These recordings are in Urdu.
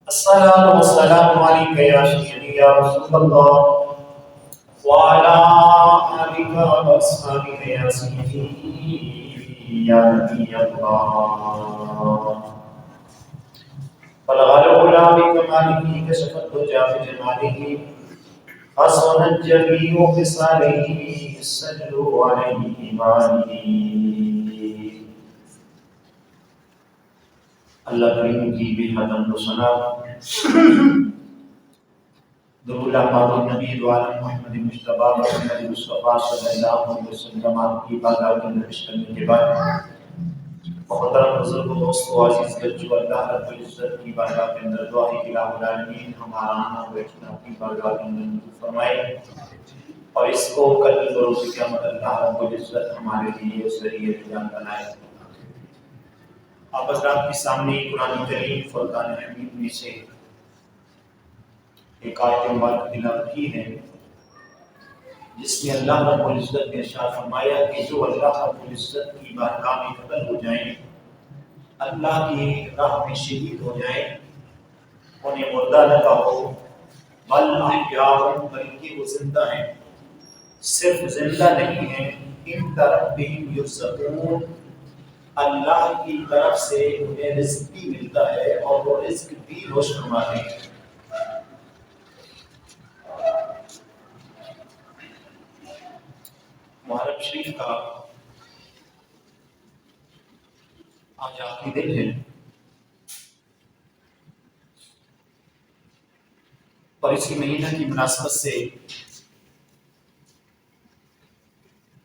الصلاة والسلام عليك يا سيدي يا رسول الله وعلى آلك وأصحابك يا سيدي يا نبي الله. بلغ العلا بكماله كشف الدجى بجماله حسن الجميع خصاله صلوا عليه وآله. اللہ کریم کی بے حد حمد و ثنا، درود احمد نبی عالم محمد مصطفیٰ محمد مصطفیٰ صلی اللہ علیہ وسلم آپ کی بارگاہ کے اندر پیش کرنے کے بعد محترم بزرگ و دوست و عزیز بچوں، اللہ رب العزت کی بارگاہ کے اندر دعا ہے کہ الہ العالمین ہمارا آنا بیٹھنا اپنی بارگاہ کے اندر منظور فرمائے اور اس کو کل بروز قیامت اللہ رب العزت ہمارے لیے ذریعہ نجات بنائے۔ آپ حضرات کے سامنے قرآن کریم فرقان حمید میں سے ایک آیت مبارکہ تلاوت کی ہے، جس میں اللہ رب العزت نے ارشاد فرمایا کہ جو اللہ رب العزت کی بارگاہ میں قتل ہو جائیں، اللہ کی راہ میں شہید ہو جائیں، انہیں مردہ نہ کہو بل احیاء، بلکہ وہ زندہ ہیں، صرف زندہ نہیں ہیں، عند ربہم یرزقون، اللہ کی طرف سے انہیں رزق بھی ملتا ہے اور وہ رزق بھی روش فرماتے ہیں۔ محرم شریف کا آج آخری دن ہے اور اسی مہینہ کی مناسبت سے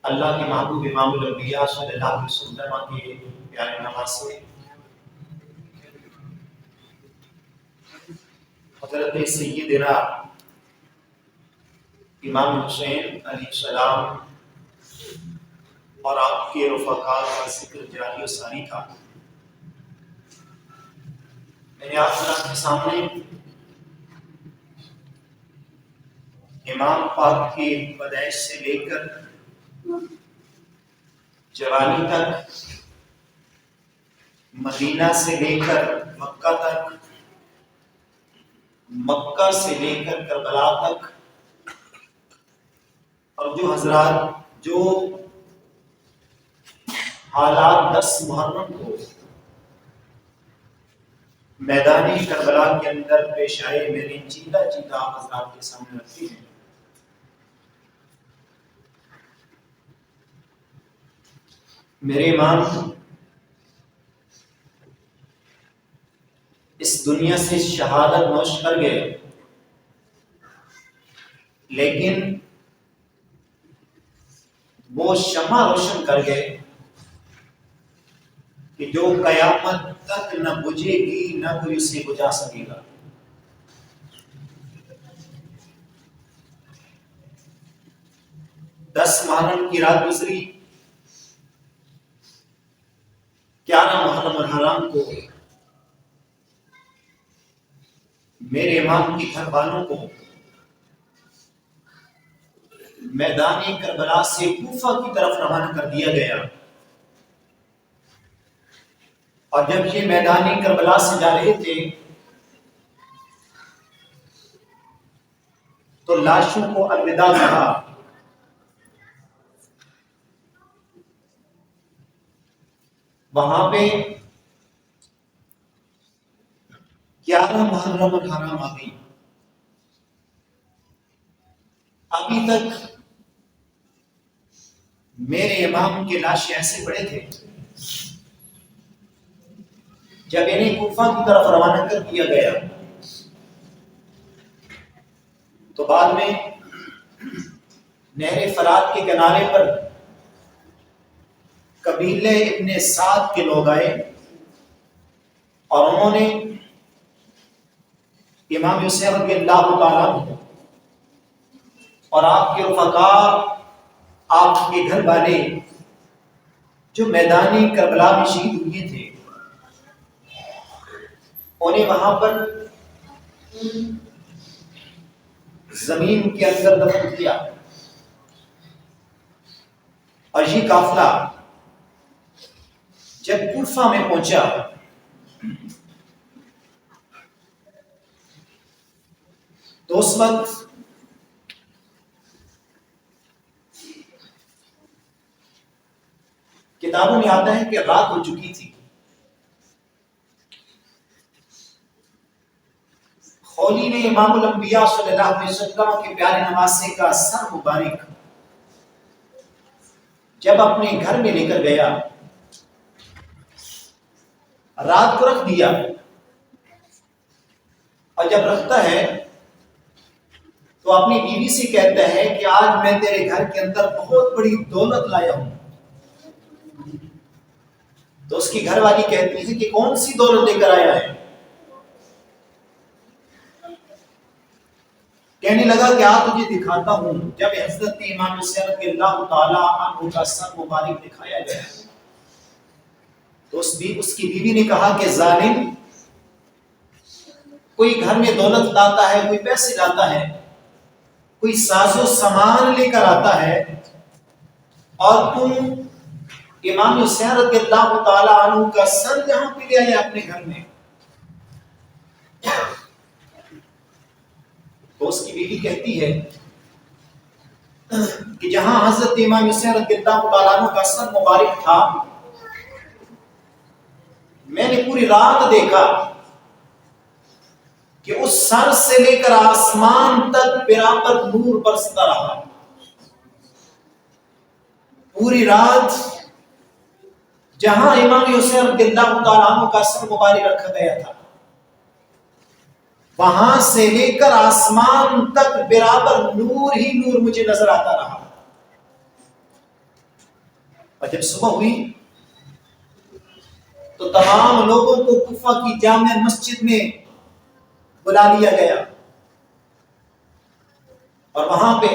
اللہ کے محبوب امام الانبیاء صلی اللہ علیہ وسلم کے پیارے نواسے حضرت سیدنا امام حسین علیہ السلام اور آپ کے رفقاء کا ذکر جاری و ساری تھا۔ میں نے آپ کے سامنے امام پاک کی پیدائش سے لے کر جوانی تک، مدینہ سے لے کر مکہ تک، مکہ سے لے کر کربلا تک، اور جو حضرات جو حالات 10 محرم کو میدانی کربلا کے اندر پیش آئے، میں نے چیتا چیتا حضرات کے سامنے رکھتی ہیں۔ میرے امام اس دنیا سے شہادت نوش کر گئے، لیکن وہ شمع روشن کر گئے کہ جو قیامت تک نہ بجھے گی نہ کوئی اسے بجھا سکے گا۔ 10 محرم کی رات گزری، 11 محرم الحرام کو میرے امام کی گھر والوں کو میدانی کربلا سے کوفہ کی طرف روانہ کر دیا گیا، اور جب یہ میدانی کربلا سے جا رہے تھے تو لاشوں کو الوداع کہا۔ وہاں پہ 11 محرم الحرام آ گئی۔ ابھی تک میرے امام کے لاشیں ایسے پڑے تھے، جب انہیں کوفہ کی طرف روانہ کر دیا گیا تو بعد میں نہر فرات کے کنارے پر قبیلے ابن سعد کے لوگ آئے اور انہوں نے امام حسین رضی اللہ تعالیٰ عنہ اور آپ کے رفقاء، آپ کے گھر والے جو میدانی کربلا میں شہید ہوئے تھے، انہیں وہاں پر زمین کے اندر دفن کیا، اور یہ قافلہ جب کوفہ میں پہنچا تو اس وقت کتابوں میں آتا ہے کہ رات ہو چکی تھی. خولی نے امام الانبیاء صلی اللہ علیہ وسلم کے پیارے نواسے کا سر مبارک جب اپنے گھر میں لے کر گیا، رات کو رکھ دیا، اور جب رکھتا ہے تو اپنی بیوی سے کہتا ہے کہ آج میں تیرے گھر کے اندر بہت بڑی دولت لایا ہوں. تو اس کی گھر والی کہتی ہے کہ کون سی دولت لے کر آیا ہے؟ کہنے لگا کہ تجھے دکھاتا ہوں. جب حضرت امام حسین رضی اللہ تعالی عنہ کا سر مبارک دکھایا گیا تو اس کی بیوی نے کہا کہ ظالم، کوئی گھر میں دولت لاتا ہے، کوئی پیسے لاتا ہے، کوئی ساز و سامان لے کر آتا ہے، اور تم امام حسین رضی اللہ تعالی عنہ کا سر یہاں پہ لے آئے اپنے گھر میں. تو اس کی بیوی کہتی ہے کہ جہاں حضرت امام حسین رضی اللہ تعالی عنہ کا سر مبارک تھا، میں نے پوری رات دیکھا کہ اس سر سے لے کر آسمان تک برابر نور برستا رہا. پوری رات جہاں امام حسین رضی اللہ تعالیٰ عنہ کا سر مبارک رکھا گیا تھا، وہاں سے لے کر آسمان تک برابر نور ہی نور مجھے نظر آتا رہا. اور جب صبح ہوئی تو تمام لوگوں کو کوفہ کی جامع مسجد میں بلا لیا گیا، اور وہاں پہ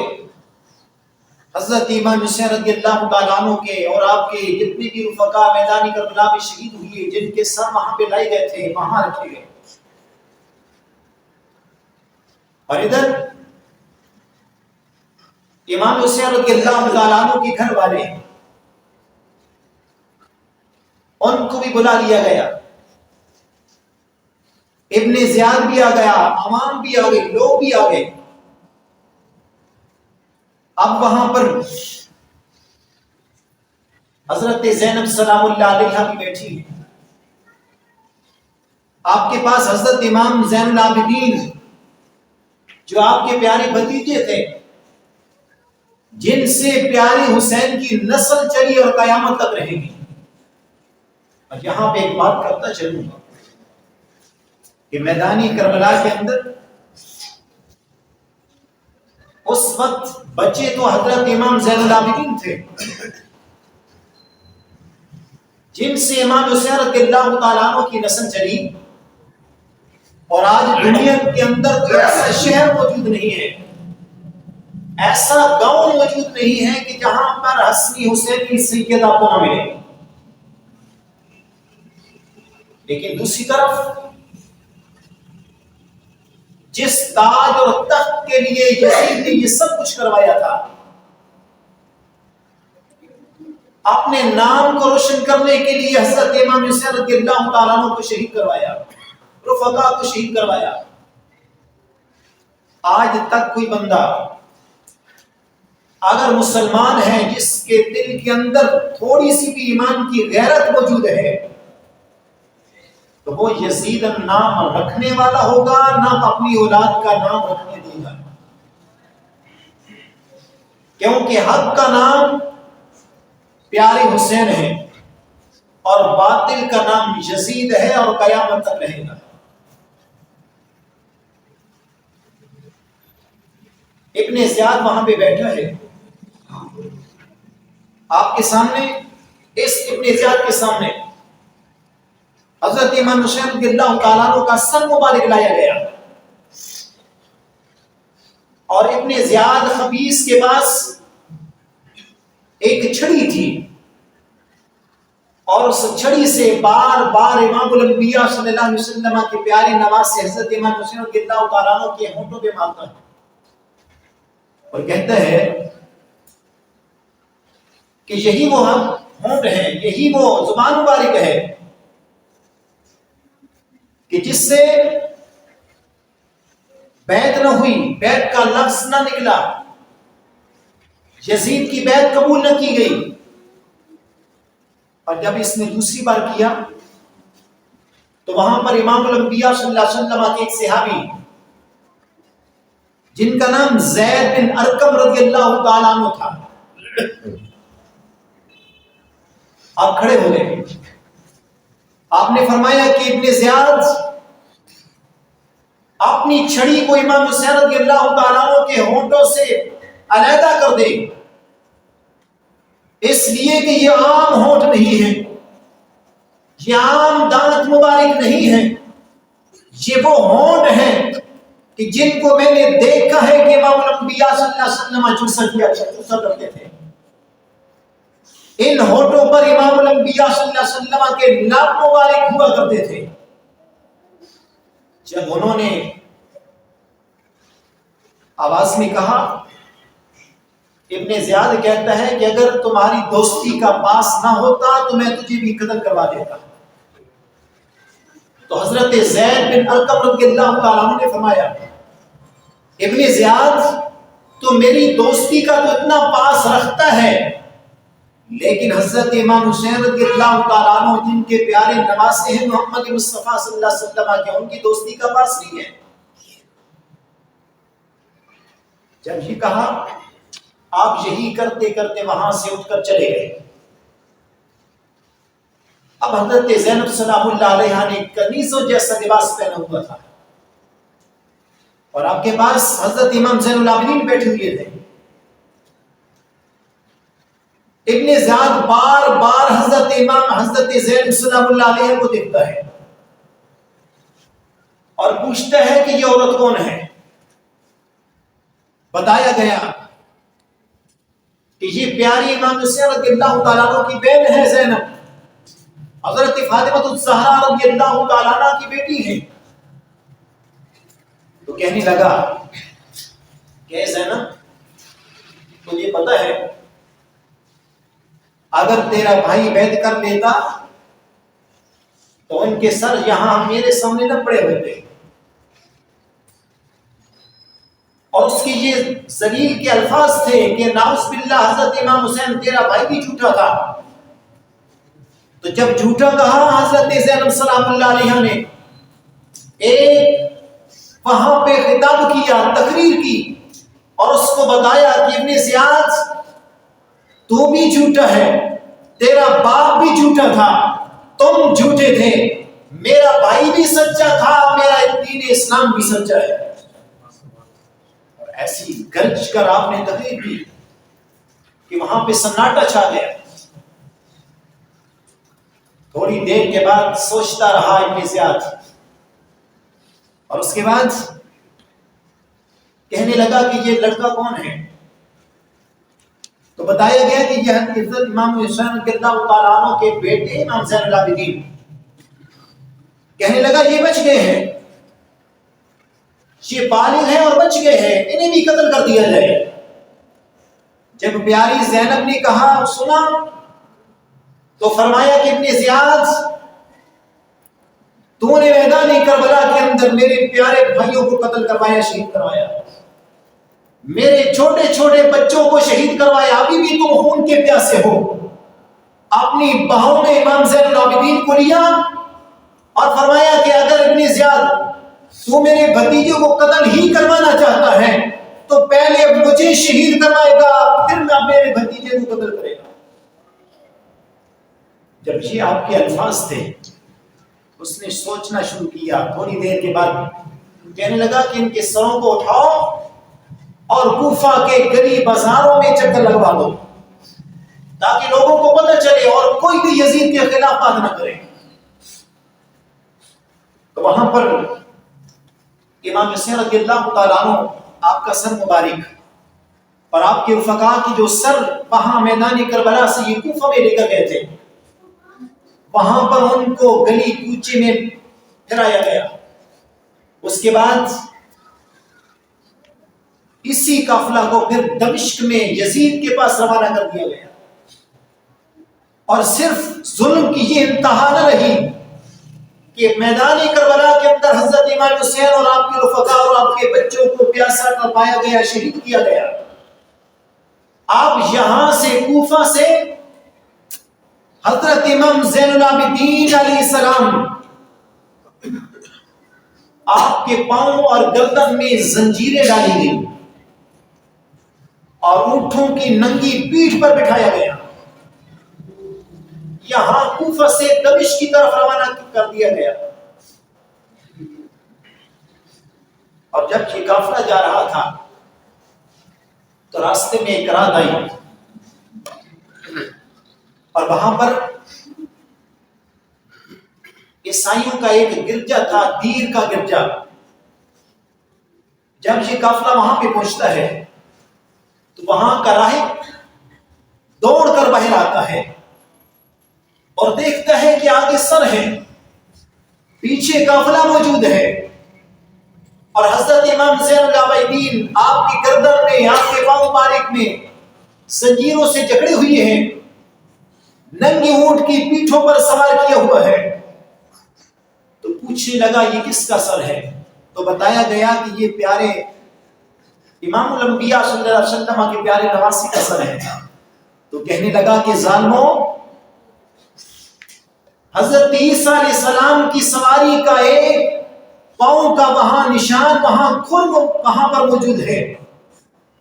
حضرت امام حسین رضی اللہ تعالیٰ عنہ کے اور آپ کے جتنے بھی رفقا میدانی کربلا میں شہید ہوئے، جن کے سر وہاں پہ لائے گئے تھے، وہاں رکھے گئے. اور ادھر امام حسین رضی اللہ تعالیٰ عنہ کے گھر والے، ان کو بھی بلا لیا گیا. ابن زیاد بھی آ گیا، عوام بھی آ گئے، لوگ بھی آ گئے. اب وہاں پر حضرت زینب سلام اللہ علیہا بھی بیٹھی ہے. آپ کے پاس حضرت امام زین العابدین جو آپ کے پیارے بھتیجے تھے، جن سے پیارے حسین کی نسل چلی اور قیامت تک رہے گی. اور یہاں پہ ایک بات کرتا چلوں گا کہ میدانی کربلا کے اندر اس وقت بچے تو حضرت امام زین العابدین تھے، جن سے امام حسین رضی اللہ تعالیٰ عنہ کی نسل چلی. اور آج دنیا کے اندر کوئی ایسا شہر موجود نہیں ہے، ایسا گاؤں موجود نہیں ہے کہ جہاں پر حسنی حسینی سید آپ کو نہ ملے. لیکن دوسری طرف جس تاج اور تخت کے لیے یزید نے یہ سب کچھ کروایا تھا، اپنے نام کو روشن کرنے کے لیے حضرت امام حسین رضی اللہ تعالیٰ عنہ کو شہید کروایا، رفقا کو شہید کروایا. آج تک کوئی بندہ اگر مسلمان ہے جس کے دل کے اندر تھوڑی سی بھی ایمان کی غیرت موجود ہے، تو وہ یزید نام رکھنے والا ہوگا، نہ اپنی اولاد کا نام رکھنے دے گا. کیونکہ حق کا نام پیارے حسین ہے اور باطل کا نام یزید ہے اور قیامت تک رہے گا. ابن زیاد وہاں پہ بیٹھا ہے آپ کے سامنے. اس ابن زیاد کے سامنے حضرت امام حسین رضی اللہ تعالیٰ عنہ کا سر مبارک لایا گیا، اور ابن زیاد خبیث کے پاس ایک چھڑی تھی، اور اس چھڑی سے بار بار امام الانبیاء صلی اللہ علیہ وسلم کے پیارے نواسے حضرت امام حسین رضی اللہ تعالیٰ عنہ کے ہونٹوں پہ مارتا ہے اور کہتا ہے کہ یہی وہ ہونٹ ہے، یہی وہ زبان مبارک ہے کہ جس سے بیعت نہ ہوئی، بیعت کا لفظ نہ نکلا، یزید کی بیعت قبول نہ کی گئی. اور جب اس نے دوسری بار کیا تو وہاں پر امام الانبیاء صلی اللہ علیہ وسلم کے ایک صحابی جن کا نام زید بن ارقم رضی اللہ تعالیٰ عنہ تھا، آپ کھڑے ہو گئے. آپ نے فرمایا کہ ابن زیاد اپنی چھڑی کو امام حسین رضی اللہ تعالیٰ عنہ کے ہونٹوں سے علیحدہ کر دے، اس لیے کہ یہ عام ہونٹ نہیں ہے، یہ عام دانت مبارک نہیں ہے، یہ وہ ہونٹ ہیں کہ جن کو میں نے دیکھا ہے کہ امام الانبیاء صلی اللہ علیہ وسلم چوسا کرتے تھے. ان ہونٹوں پر امام الانبیاء صلی اللہ علیہ وسلم کے لب مبارک ہوا کرتے تھے. جب انہوں نے آواز میں کہا، ابن زیاد کہتا ہے کہ اگر تمہاری دوستی کا پاس نہ ہوتا تو میں تجھے بھی قتل کروا دیتا. تو حضرت زید بن ارقم رضی اللہ تعالیٰ عنہ نے فرمایا، ابن زیاد تو میری دوستی کا تو اتنا پاس رکھتا ہے، لیکن حضرت امام حسین رضی اللہ تعالیٰ عنہ جن کے پیارے نواسے ہیں محمد مصطفیٰ صلی اللہ علیہ وسلم کے، ان کی دوستی کا پاس نہیں ہے. جب یہ کہا، آپ یہی کرتے کرتے وہاں سے اٹھ کر چلے گئے. اب حضرت زینب سلام اللہ علیہا نے کنیزوں جیسا لباس پہنا ہوا تھا اور آپ کے پاس حضرت امام زین العابدین بیٹھے ہوئے تھے. ابن زیاد بار بار حضرت زین سلام اللہ علیہ کو دیکھتا ہے اور پوچھتا ہے کہ یہ عورت کون ہے. بتایا گیا کہ یہ پیاری امام حسین رضی اللہ تعالیٰ عنہ کی بہن ہے زینب، حضرت فاطمہ الزہرا رضی اللہ تعالیٰ عنہ کی بیٹی ہے. تو کہنے لگا کہ زینب، تجھے پتہ ہے اگر تیرا بھائی بیعت کر لیتا تو ان کے سر یہاں میرے سامنے نہ پڑے ہوتے. اور اس کی یہ ذلیل کے الفاظ تھے کہ نعوذ باللہ حضرت امام حسین تیرا بھائی بھی جھوٹا تھا. تو جب جھوٹا کہا حضرت زینب سلام اللہ علیہ نے ایک وہاں پہ خطاب کیا، تقریر کی اور اس کو بتایا کہ ابن زیاد تو بھی جھوٹا ہے، تیرا باپ بھی جھوٹا تھا، تم جھوٹے تھے، میرا بھائی بھی سچا تھا، میرا دین اسلام بھی سچا ہے. اور ایسی گرج کر آپ نے تقریر کی کہ وہاں پہ سناٹا چھا گیا. تھوڑی دیر کے بعد سوچتا رہا ابن زیاد اور اس کے بعد کہنے لگا کہ یہ لڑکا کون ہے. تو بتایا گیا کہ یہ حضرت امام حسین رضی اللہ تعالیٰ عنہ کے بیٹے امام زین العابدین. کہنے لگا یہ بچ گئے ہیں، یہ بالغ ہیں اور بچ گئے ہیں، انہیں بھی قتل کر دیا جائے. جب پیاری زینب نے کہا سنا تو فرمایا کہ ابن زیاد تو نے میدان کربلا کے اندر میرے پیارے بھائیوں کو قتل کروایا، شہید کروایا، میرے چھوٹے چھوٹے بچوں کو شہید کروایا، ابھی بھی تم خون کے پیاسے ہو. اپنی باہوں میں امام زین العابدین کو لیا اور فرمایا کہ اگر ابن زیاد تو میرے بھتیجے کو قتل ہی کروانا چاہتا ہے تو پہلے مجھے شہید کروائے گا، پھر میں میرے بھتیجے کو قتل کرے گا. جب یہ آپ کے الفاظ تھے اس نے سوچنا شروع کیا. تھوڑی دیر کے بعد کہنے لگا کہ ان کے سروں کو اٹھاؤ اور کوفہ کے گلی بازاروں میں چکر لگوا دو تاکہ لوگوں کو پتہ چلے اور کوئی بھی یزید کے خلاف بات نہ کرے. تو وہاں پر امام حسین رضی اللہ تعالیٰ عنہ آپ کا سر مبارک اور آپ کے رفقا کی جو سر وہاں میدان کربلا سے یہ کوفہ میں لے کر گئے تھے، وہاں پر ان کو گلی کوچے میں پھرایا گیا. اس کے بعد اسی قافلہ کو پھر دمشق میں یزید کے پاس روانہ کر دیا گیا. اور صرف ظلم کی یہ انتہا نہ رہی کہ میدان کربلا کے اندر حضرت امام حسین اور آپ کے رفقا اور آپ کے بچوں کو پیاسا تڑپایا گیا، شہید کیا گیا. آپ یہاں سے کوفہ سے حضرت امام زین العابدین علیہ السلام آپ کے پاؤں اور گردن میں زنجیریں ڈالی گئی اور اونٹوں کی ننگی پیٹھ پر بٹھایا گیا. یہاں کوفہ سے دمشق کی طرف روانہ کر دیا گیا. اور جب یہ قافلہ جا رہا تھا تو راستے میں ایک رات آئی اور وہاں پر عیسائیوں کا ایک گرجا تھا، دیر کا گرجا. جب یہ قافلہ وہاں پہ پہنچتا ہے تو وہاں کا راہب دوڑ کر باہر آتا ہے اور دیکھتا ہے کہ آگے سر ہے، پیچھے قافلہ موجود ہے اور حضرت امام زین العابدین آپ کی گردن میں، آپ کے پاؤں مبارک میں زنجیروں سے جکڑے ہوئے ہیں، ننگی اونٹ کی پیٹھوں پر سوار کیا ہوا ہے. تو پوچھنے لگا یہ کس کا سر ہے؟ تو بتایا گیا کہ یہ پیارے امام الانبیاء صلی اللہ علیہ وسلم کے پیارے نواسی کا سر ہے. تو کہنے لگا کہ ظالموں، حضرت عیسیٰ علیہ السلام کی سواری کا ایک پاؤں کا وہاں نشان، وہاں کھر وہاں پر موجود ہے،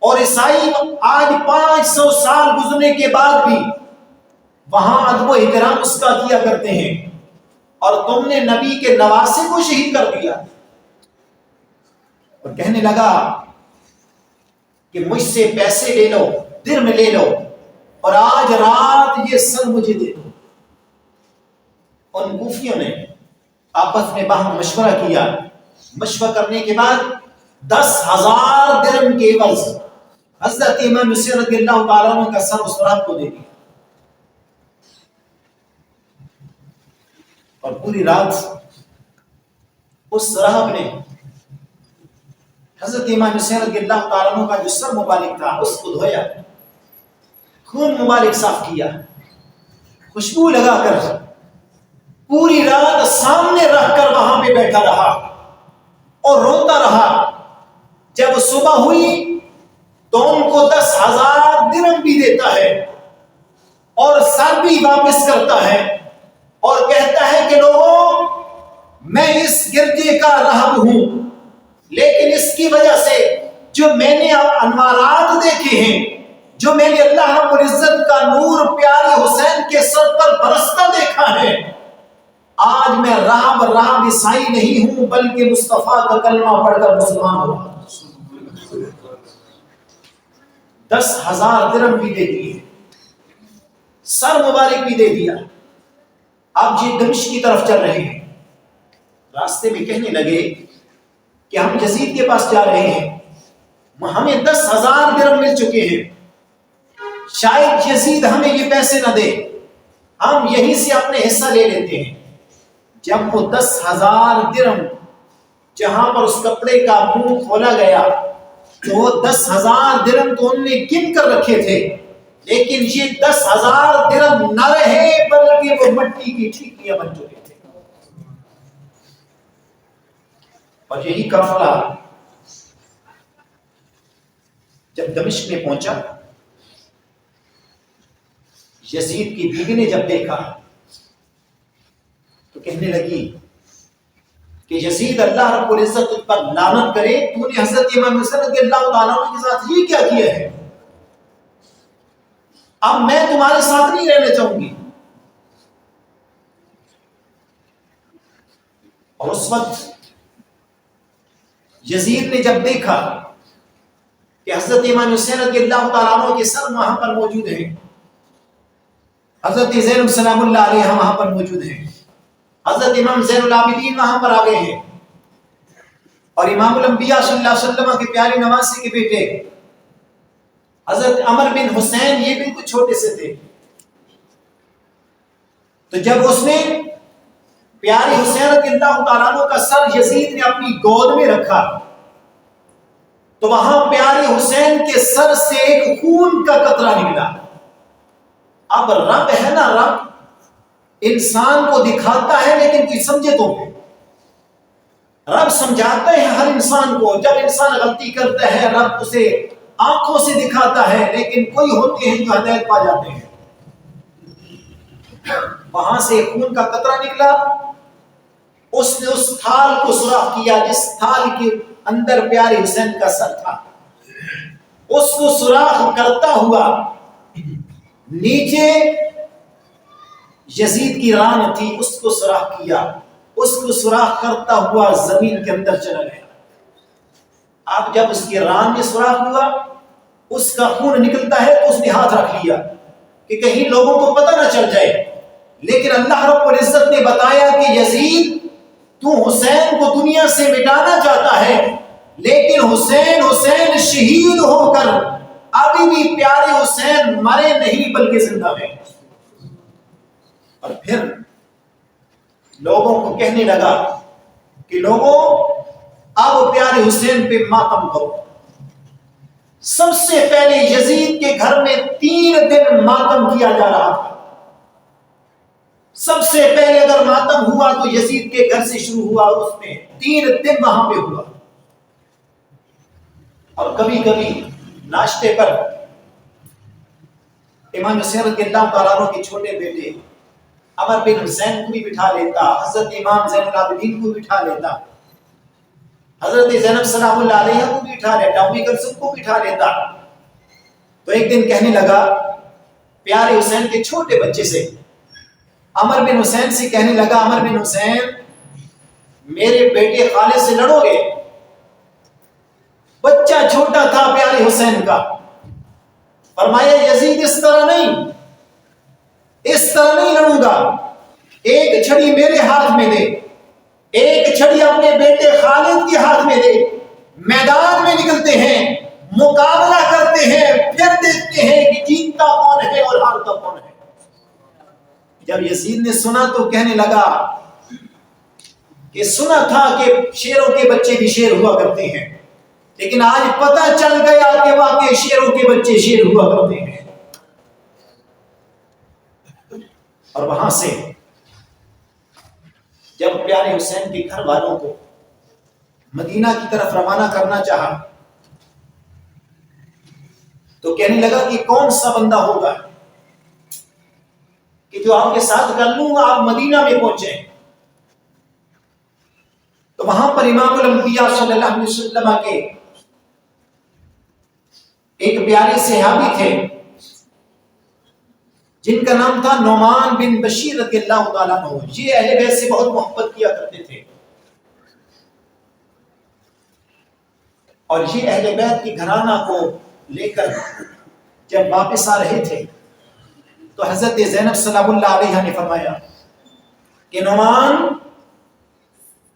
اور عیسائی آج 500 سال گزرنے کے بعد بھی وہاں ادب و احترام اس کا کیا کرتے ہیں، اور تم نے نبی کے نواسے کو شہید کر دیا. اور کہنے لگا کہ مجھ سے پیسے لے لو، درم لے لو، اور آج رات یہ سر مجھے دے دو. ان کوفیوں نے آپس میں باہم مشورہ کیا. مشورہ کرنے کے بعد 10,000 درم کے عوض حضرت امام حسین رضی اللہ تعالیٰ عنہ کا سر اس رات کو دے دیا. اور پوری رات اس راہب نے حضرت امام حسین رضی اللہ تعالیٰ عنہ کا جو سر مبارک تھا اس کو دھویا، خون مبارک صاف کیا، خوشبو لگا کر پوری رات سامنے رکھ کر وہاں پہ بیٹھا رہا اور روتا رہا. جب صبح ہوئی تو ان کو 10,000 درم بھی دیتا ہے اور سر بھی واپس کرتا ہے اور کہتا ہے کہ لوگوں، میں اس گرجے کا راہب ہوں، لیکن اس کی وجہ سے جو میں نے انوارات دیکھے ہیں، جو میں نے اللہ رب العزت کا نور پیارے حسین کے سر پر برستا دیکھا ہے، آج میں راہب عیسائی نہیں ہوں بلکہ مصطفیٰ کا کلمہ پڑھ کر مسلمان ہوں. 10,000 درم بھی دے دیے، سر مبارک بھی دے دیا. اب یہ دمشق کی طرف چل رہے ہیں. راستے میں کہنے لگے کہ ہم یزید کے پاس جا رہے ہیں، ہمیں 10,000 درم مل چکے ہیں، شاید یزید ہمیں یہ پیسے نہ دے، ہم یہیں سے اپنے حصہ لے لیتے ہیں. جب وہ 10,000 درم جہاں پر اس کپڑے کا منہ کھولا گیا تو وہ 10,000 درم تو انہوں نے گن کر رکھے تھے، لیکن یہ 10,000 درم نہ رہے بلکہ وہ مٹی کی ٹھیکیاں بن چکے تھے. اور یہی قافلہ جب دمشق میں پہنچا، یزید کی بیوی نے جب دیکھا تو کہنے لگی کہ یزید اللہ رب العزت تجھ پر لعنت کرے، تو نے حضرت امام حسین رضی اللہ تعالیٰ عنہ کے ساتھ یہ کیا کیا ہے؟ اب میں تمہارے ساتھ نہیں رہنا چاہوں گی. اور اس وقت یزید نے جب دیکھا کہ حضرت امام حسین رضی اللہ تعالیٰ عنہ کے سر وہاں پر موجود ہیں، حضرت زینب سلام اللہ علیہ وہاں پر موجود ہیں، حضرت امام زین العابدین وہاں پر آ گئے ہیں، اور امام الانبیاء صلی اللہ علیہ وسلم کے پیارے نواسے کے بیٹے حضرت عمر بن حسین یہ بالکل چھوٹے سے تھے. تو جب اس نے پیارے حسین رضی اللہ تعالیٰ عنہ کا سر یزید نے اپنی گود میں رکھا تو وہاں پیارے حسین کے سر سے ایک خون کا قطرہ نکلا. اب رب ہے نا رب، انسان کو دکھاتا ہے لیکن کوئی سمجھے تو رب سمجھاتا ہے ہر انسان کو. جب انسان غلطی کرتا ہے رب اسے آنکھوں سے دکھاتا ہے, لیکن کوئی ہوتے ہیں جو ہدایت پا جاتے ہیں. وہاں سے خون کا قطرہ نکلا, اس نے اس تھال کو سوراخ کیا جس تھال کے اندر پیارے حسین کا سر تھا. اس کو سوراخ کرتا ہوا نیچے یزید کی ران تھی, اس کو سوراخ کیا. اس کو سوراخ کرتا ہوا زمین کے اندر چلا گیا. اب جب اس کی ران میں سوراخ ہوا, اس کا خون نکلتا ہے تو اس نے ہاتھ رکھ لیا کہ کہیں لوگوں کو پتہ نہ چل جائے. لیکن اللہ رب العزت نے بتایا کہ یزید تو حسین کو دنیا سے مٹانا چاہتا ہے, لیکن حسین شہید ہو کر ابھی بھی پیارے حسین مرے نہیں بلکہ زندہ ہیں. اور پھر لوگوں کو کہنے لگا کہ لوگوں اب پیارے حسین پہ ماتم کرو. سب سے پہلے یزید کے گھر میں 3 دن ماتم کیا جا رہا تھا. سب سے پہلے اگر ماتم ہوا تو یزید کے گھر سے شروع ہوا, اس میں 3 دن وہاں پہ ہوا. اور کبھی کبھی ناشتے پر امام حسین رضی اللہ تعالیٰ عنہ کے چھوٹے بیٹے عمر بن حسین کو بھی بٹھا لیتا, حضرت امام زین العابدین کو بٹھا لیتا, حضرت زینب سلام اللہ علیہ کو بھی بٹھا لیتا, ابی کلثوم کو بٹھا لیتا. تو ایک دن کہنے لگا پیارے حسین کے چھوٹے بچے سے, عمر بن حسین سے کہنے لگا, عمر بن حسین میرے بیٹے خالد سے لڑو گے؟ بچہ چھوٹا تھا پیارے حسین کا. فرمایا یزید اس طرح نہیں لڑوں گا. ایک چھڑی میرے ہاتھ میں دے, ایک چھڑی اپنے بیٹے خالد کے ہاتھ میں دے, میدان میں نکلتے ہیں, مقابلہ کرتے ہیں, پھر دیکھتے ہیں کہ جیتتا کون ہے اور ہارتا کون ہے. جب یزید نے سنا تو کہنے لگا کہ سنا تھا کہ شیروں کے بچے بھی شیر ہوا کرتے ہیں, لیکن آج پتہ چل گیا کہ واقعی شیروں کے بچے شیر ہوا کرتے ہیں. اور وہاں سے جب پیارے حسین کے گھر والوں کو مدینہ کی طرف روانہ کرنا چاہا تو کہنے لگا کہ کون سا بندہ ہوگا کہ جو آپ کے ساتھ کر لوں آپ مدینہ میں پہنچے. تو وہاں پر امام الانبیاء صلی اللہ علیہ وسلم کے ایک پیارے صحابی تھے جن کا نام تھا نعمان بن بشیر رضی اللہ تعالیٰ عنہ. یہ اہل بیت سے بہت محبت کیا کرتے تھے, اور یہ اہل بیت کی گھرانہ کو لے کر جب واپس آ رہے تھے تو حضرت زینب سلام اللہ علیہ نے فرمایا کہ نعمان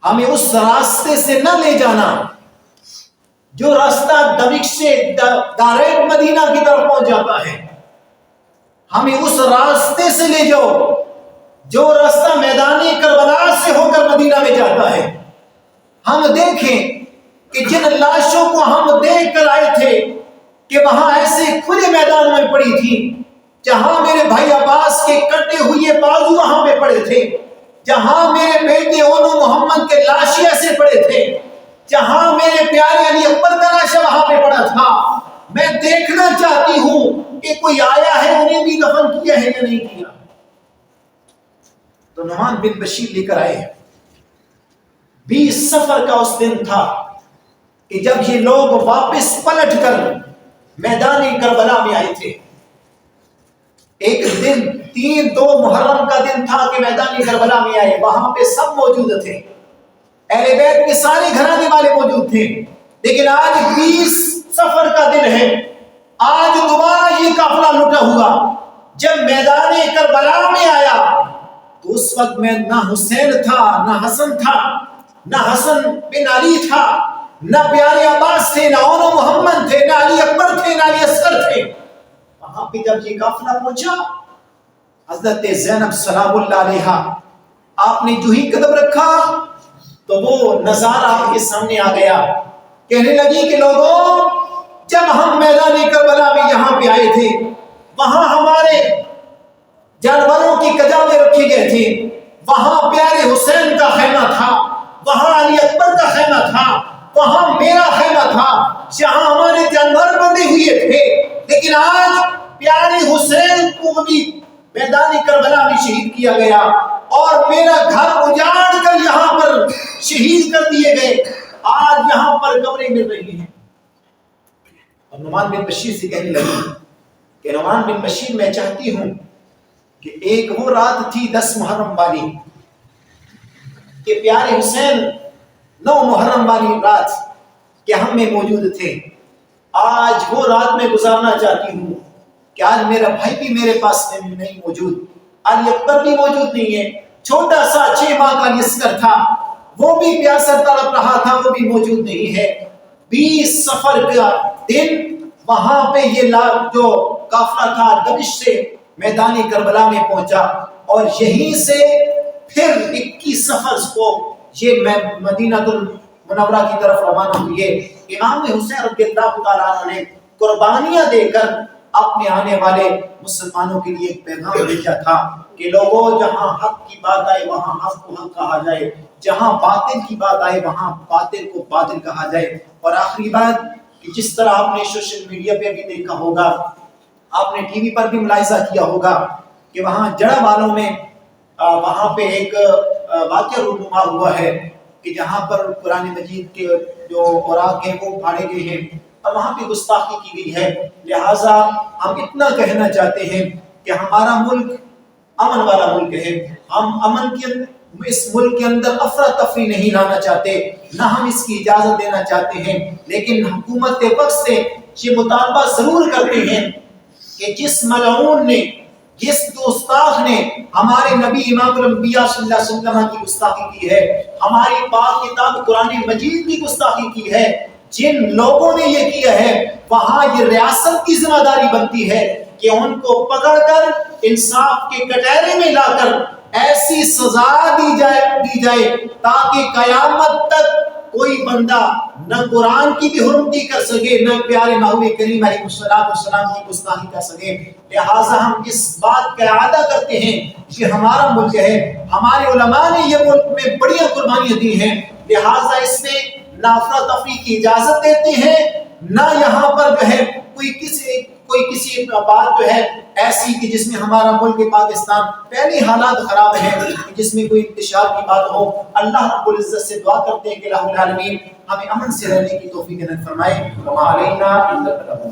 ہمیں اس راستے سے نہ لے جانا جو راستہ دمشق سے ڈائریکٹ مدینہ کی طرف پہنچ جاتا ہے. ہمیں اس راستے سے لے جاؤ جو راستہ میدان کربلا سے ہو کر مدینہ میں جاتا ہے. ہم دیکھیں کہ جن لاشوں کو ہم دیکھ کر آئے تھے کہ وہاں ایسے کھلے میدان میں پڑی تھی, جہاں میرے بھائی عباس کے کٹے ہوئے بازو وہاں پہ پڑے تھے, جہاں میرے بیٹے اونو محمد کے لاشیں ایسے پڑے تھے, جہاں میرے پیارے علی اکبر کا لاشا وہاں پہ پڑا تھا. میں دیکھنا چاہتی ہوں کہ کوئی آیا ہے انہیں بھی دفن کیا ہے یا نہیں کیا. تو نعمان بن بشیر لے کر آئے. 20 سفر کا اس دن تھا کہ جب یہ لوگ واپس پلٹ کر میدان کربلا میں آئے تھے. ایک دن 2 محرم کا دن تھا کہ میدان کربلا میں آئے. وہاں پہ سب موجود تھے, اہل بیت کے سارے گھرانے والے موجود تھے, لیکن آج 20 سفر کا دن ہے. آج دوبارہ یہ قافلہ لٹا ہوا. جب میدان کربلا میں آیا تو اس وقت میں نہ حسین تھا, نہ حسن تھا, نہ حسن بن علی تھا, نہ پیارے عباس تھے, نہ اونو محمد تھے, نہ علی اکبر تھے, نہ علی اصغر تھے. وہاں پہ جب یہ قافلہ پہنچا حضرت زینب سلام اللہ علیہ آپ نے جو ہی قدم رکھا تو وہ نظارہ آپ کے سامنے آ گیا. کہنے لگی کہ لوگوں جب ہم میدان کربلا میں یہاں پہ آئے تھے وہاں ہمارے جانوروں کی کجاویں رکھی گئے تھے، وہاں پیارے حسین کا خیمہ تھا، وہاں علی اکبر کا خیمہ تھا، وہاں میرا خیمہ تھا جہاں ہمارے جانور بندے ہوئے تھے۔ لیکن آج پیارے حسین کو بھی میدان کربلا میں شہید کیا گیا اور میرا گھر اجاڑ کر یہاں پر شہید کر دیے گئے۔ آج یہاں پر قبریں مل رہی ہیں۔ اور نعمان بن بشیر سے کہنے لگی کہ نعمان بن بشیر، میں چاہتی ہوں کہ ایک وہ رات تھی 10 محرم والی کہ پیارے حسین 9 محرم والی رات کہ ہم میں موجود تھے، آج وہ رات میں گزارنا چاہتی ہوں کہ آج میرا بھائی بھی میرے پاس نہیں موجود، علی اکبر بھی موجود نہیں ہے، چھوٹا سا 6 ماہ کا یسکر تھا وہ بھی پیاسا تڑپ رہا تھا، وہ بھی موجود نہیں ہے۔ 20 صفر کا دن وہاں پہ یہ جو قافلہ تھا دمشق سے میدان کربلا میں پہنچا اور یہیں سے پھر 21 صفر کو یہ مدینہ المنورہ کی طرف روانہ ہوئے۔ امام حسین رضی اللہ تعالیٰ عنہ نے قربانیاں دے کر اپنے آنے والے مسلمانوں کے لیے ایک پیغام بھیجا تھا کہ لوگوں، جہاں حق کی بات آئے وہاں حق کو حق کہا جائے، جہاں باطل کی بات آئے وہاں باطل کو باطل کہا جائے۔ اور آخری بات کہ جس طرح آپ نے سوشل میڈیا پہ بھی دیکھا ہوگا، آپ نے ٹی وی پر بھی ملاحظہ کیا ہوگا کہ وہاں جڑا والوں میں وہاں پہ ایک واقعہ رونما ہوا ہے کہ جہاں پر قرآن مجید کے جو اوراق ہیں وہ پھاڑے گئے ہیں اور وہاں پہ گستاخی کی گئی ہے۔ لہٰذا ہم اتنا کہنا چاہتے ہیں کہ ہمارا ملک امن والا ملک ہے، ہم امن کے اس ملک کے اندر افراتفری نہیں لانا چاہتے، نہ ہم اس کی اجازت دینا چاہتے ہیں، لیکن حکومت وقت سے یہ مطالبہ ضرور کرتے ہیں کہ جس ملعون نے، جس گستاخ نے ہمارے نبی امام الانبیاء صلی اللہ علیہ وسلم کی گستاخی کی ہے، ہماری پاک کتاب قرآن مجید کی گستاخی کی ہے، جن لوگوں نے یہ کیا ہے وہاں یہ ریاست کی ذمہ داری بنتی ہے کہ ان کو پکڑ کر انصاف کے کٹہرے میں لا کر ایسی سزا دی جائے تاکہ قیامت تک کوئی بندہ نہ قرآن کی بھی حرمتی کر سکے، نہ پیارے محبوب کریم علیہ السلام کی گستاخی کر سکے۔ لہٰذا ہم اس بات کا اعادہ کرتے ہیں کہ ہمارا ملک ہے، ہمارے علماء نے یہ ملک میں بڑی قربانیاں دی ہیں، لہٰذا اس میں نہ افراتفری کی اجازت دیتے ہیں، نہ یہاں پر جو ہے کوئی کسی بات جو ہے ایسی کہ جس میں ہمارا ملک پاکستان پہلی حالات خراب ہیں جس میں کوئی انتشار کی بات ہو۔ اللہ رب العزت سے دعا کرتے ہیں کہ الہ العالمین ہمیں امن سے رہنے کی توفیق عطا فرمائے۔ وما علینا الا البلاغ۔